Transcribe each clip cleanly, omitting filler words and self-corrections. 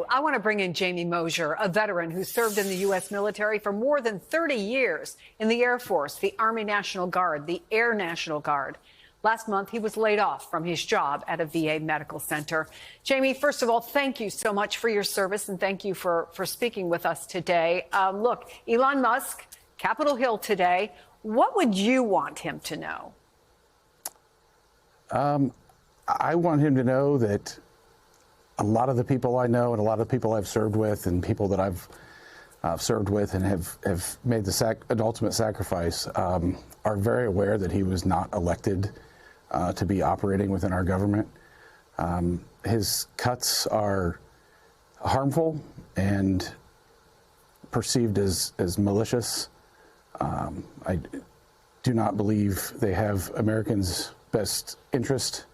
I want to bring in Jamie Mosier, a veteran who served in the U.S. military for more than 30 years in the Air Force, the Army National Guard, the Air National Guard. Last month, he was laid off from his job at a VA medical center. Jamie, first of all, thank you so much for your service, and thank you for speaking with us today. Look, Elon Musk, Capitol Hill today. What would you want him to know? I want him to know that a lot of the people I know and a lot of the people I've served with and people that I've served with and have made the ultimate sacrifice are very aware that he was not elected to be operating within our government. His cuts are harmful and perceived as malicious. I do not believe they have Americans' best interest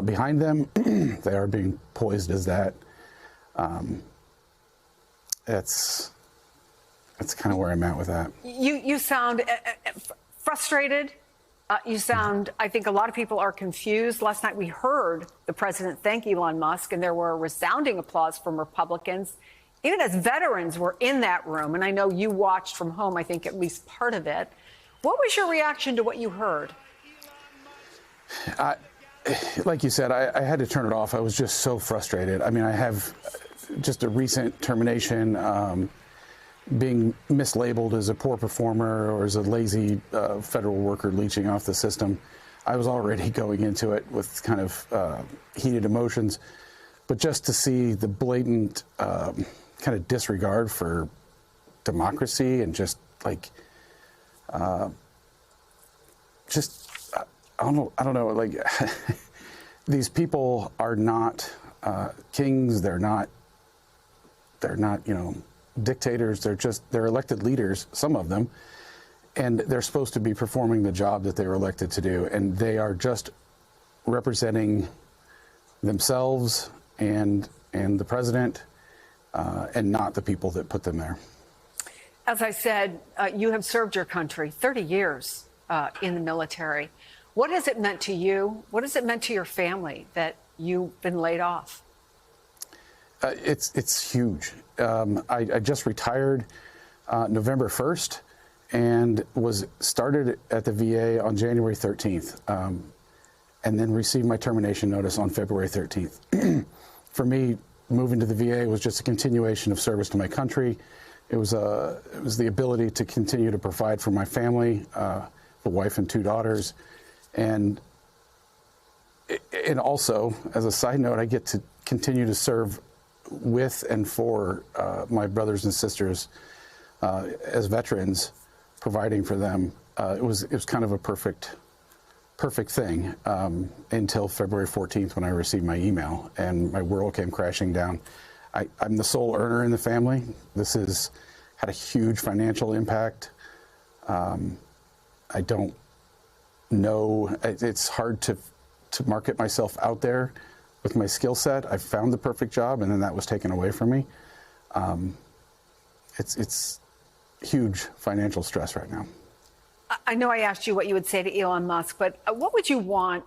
behind them. They are being poised as that. That's kind of where I'm at with that. You sound frustrated. You sound, I think a lot of people are confused. Last night we heard the president thank Elon Musk, and there were resounding applause from Republicans. Even as veterans were in that room, and I know you watched from home, I think at least part of it. What was your reaction to what you heard? Like you said, I had to turn it off. I was just so frustrated. I mean, I have just a recent termination, being mislabeled as a poor performer or as a lazy federal worker leeching off the system. I was already going into it with kind of heated emotions. But just to see the blatant kind of disregard for democracy and just like, I don't know, like these people are not kings. They're not, dictators. They're elected leaders, some of them, and they're supposed to be performing the job that they were elected to do. And they are just representing themselves and the president and not the people that put them there. As I said, you have served your country 30 years in the military. What has it meant to you? What has it meant to your family that you've been laid off? It's huge. I just retired November 1st and was started at the VA on January 13th and then received my termination notice on February 13th. For me, moving to the VA was just a continuation of service to my country. It was the ability to continue to provide for my family, a wife and 2 daughters. And also, as a side note, I get to continue to serve with and for my brothers and sisters as veterans, providing for them. It was kind of a perfect thing until February 14th when I received my email and my world came crashing down. I'm the sole earner in the family. This has had a huge financial impact. I don't know. It's hard to market myself out there with my skill set. I found the perfect job, and then that was taken away from me. It's huge financial stress right now. I know I asked you what you would say to Elon Musk, but what would you want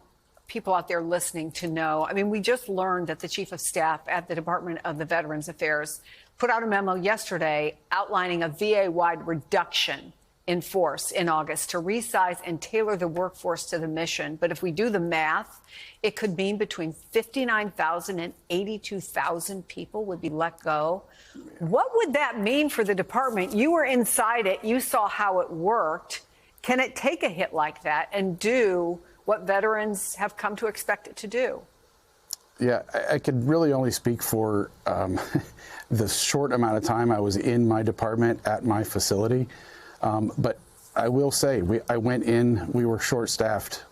people out there listening to know? I mean, we just learned that the chief of staff at the Department of the Veterans Affairs put out a memo yesterday outlining a VA-wide reduction in force in August to resize and tailor the workforce to the mission. But if we do the math, it could mean between 59,000 and 82,000 people would be let go. What would that mean for the department? You were inside it. You saw how it worked. Can it take a hit like that and do what veterans have come to expect it to do? Yeah, I could really only speak for the short amount of time I was in my department at my facility. But I will say, I went in, we were short-staffed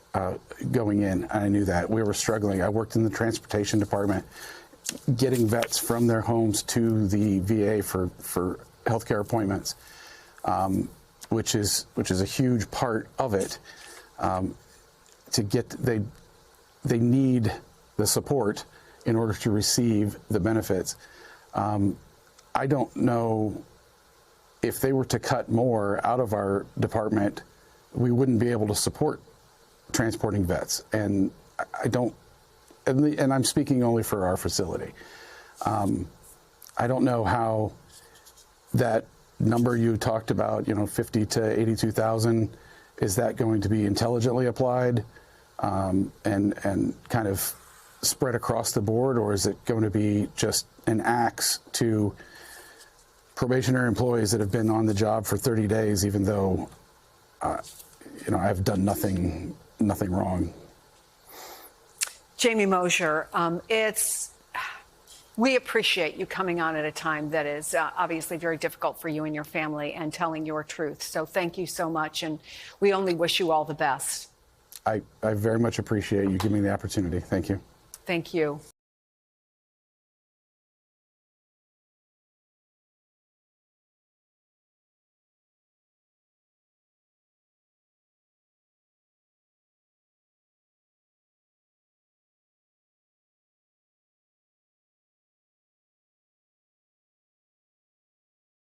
going in. I knew that. We were struggling. I worked in the transportation department, getting vets from their homes to the VA for healthcare appointments, which is a huge part of it. They need the support in order to receive the benefits. I don't know if they were to cut more out of our department, we wouldn't be able to support transporting vets. And I don't, and I'm speaking only for our facility. I don't know how that number you talked about, 50 to 82,000, is that going to be intelligently applied and kind of spread across the board, or is it going to be just an axe to probationary employees that have been on the job for 30 days, even though, I've done nothing wrong? Jamie Mosher, we appreciate you coming on at a time that is obviously very difficult for you and your family and telling your truth. So thank you so much, and we only wish you all the best. I very much appreciate you giving me the opportunity. Thank you. Thank you.